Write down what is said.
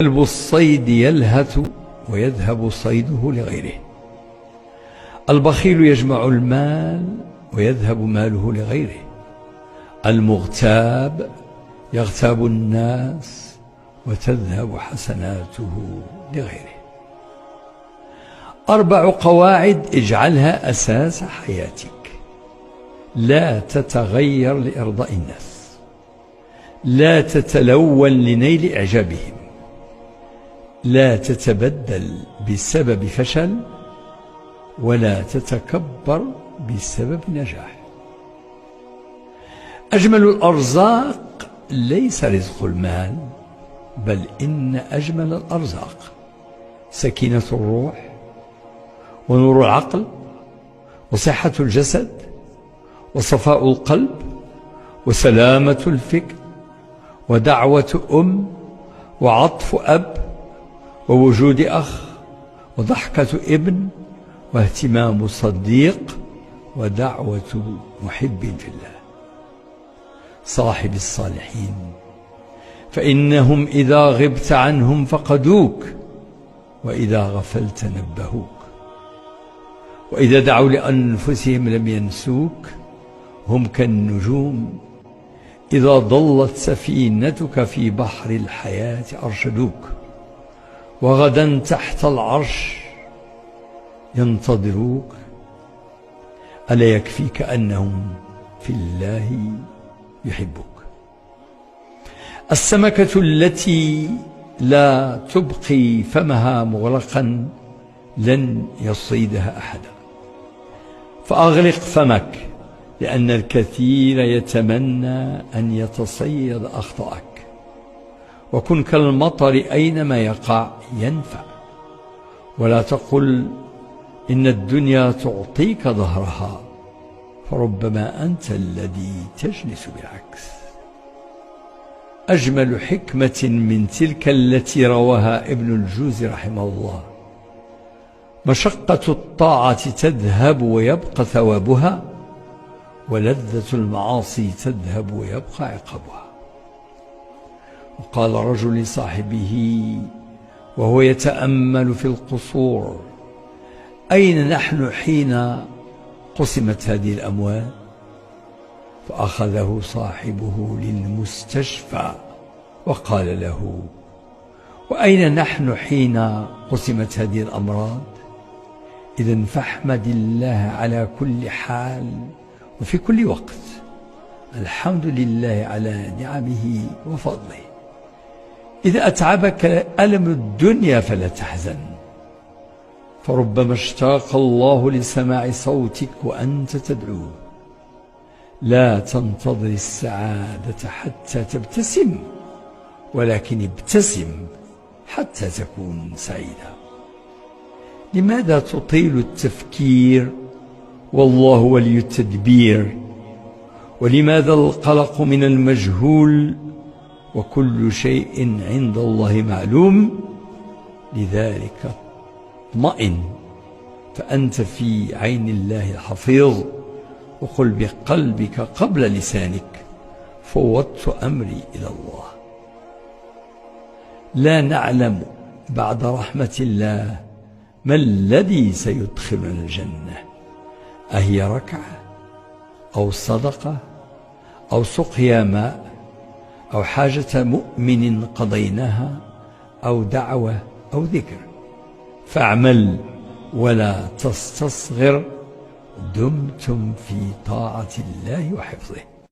كلب الصيد يلهث ويذهب صيده لغيره. البخيل يجمع المال ويذهب ماله لغيره. المغتاب يغتاب الناس وتذهب حسناته لغيره. 4 قواعد اجعلها أساس حياتك. لا تتغير لإرضاء الناس، لا تتلون لنيل إعجابهم، لا تتبدل بسبب فشل، ولا تتكبر بسبب نجاح. أجمل الأرزاق ليس رزق المال، بل إن أجمل الأرزاق سكينة الروح ونور العقل وصحة الجسد وصفاء القلب وسلامة الفكر ودعوة أم وعطف أب ووجود أخ وضحكة ابن واهتمام صديق ودعوة محب في الله. صاحب الصالحين، فإنهم إذا غبت عنهم فقدوك، وإذا غفلت نبهوك، وإذا دعوا لأنفسهم لم ينسوك. هم كالنجوم إذا ضلت سفينتك في بحر الحياة أرشدوك، وغدا تحت العرش ينتظروك. ألا يكفيك أنهم في الله يحبوك. السمكة التي لا تبقي فمها مغلقا لن يصيدها أحد، فأغلق فمك، لأن الكثير يتمنى أن يتصيد أخطأك. وكن كالمطر أينما يقع ينفع، ولا تقل إن الدنيا تعطيك ظهرها، فربما أنت الذي تجلس بالعكس. أجمل حكمة من تلك التي رواها ابن الجوزي رحمه الله: مشقة الطاعة تذهب ويبقى ثوابها، ولذة المعاصي تذهب ويبقى عقابها. وقال رجل لصاحبه وهو يتأمل في القصور: أين نحن حين قسمت هذه الأموال؟ فأخذه صاحبه للمستشفى وقال له: وأين نحن حين قسمت هذه الأمراض؟ إذن فاحمد الله على كل حال وفي كل وقت. الحمد لله على نعمه وفضله. إذا أتعبك ألم الدنيا فلا تحزن، فربما اشتاق الله لسماع صوتك وأنت تدعوه. لا تنتظر السعادة حتى تبتسم، ولكن ابتسم حتى تكون سعيدا. لماذا تطيل التفكير والله ولي التدبير؟ ولماذا القلق من المجهول وكل شيء عند الله معلوم؟ لذلك اطمئن، فأنت في عين الله الحفيظ. وقل بقلبك قبل لسانك: فوضت أمري إلى الله. لا نعلم بعد رحمة الله ما الذي سيدخلنا الجنة، أهي ركعة أو صدقة أو سقيا ماء أو حاجة مؤمن قضيناها أو دعوة أو ذكر؟ فاعمل ولا تستصغر، دمتم في طاعة الله وحفظه.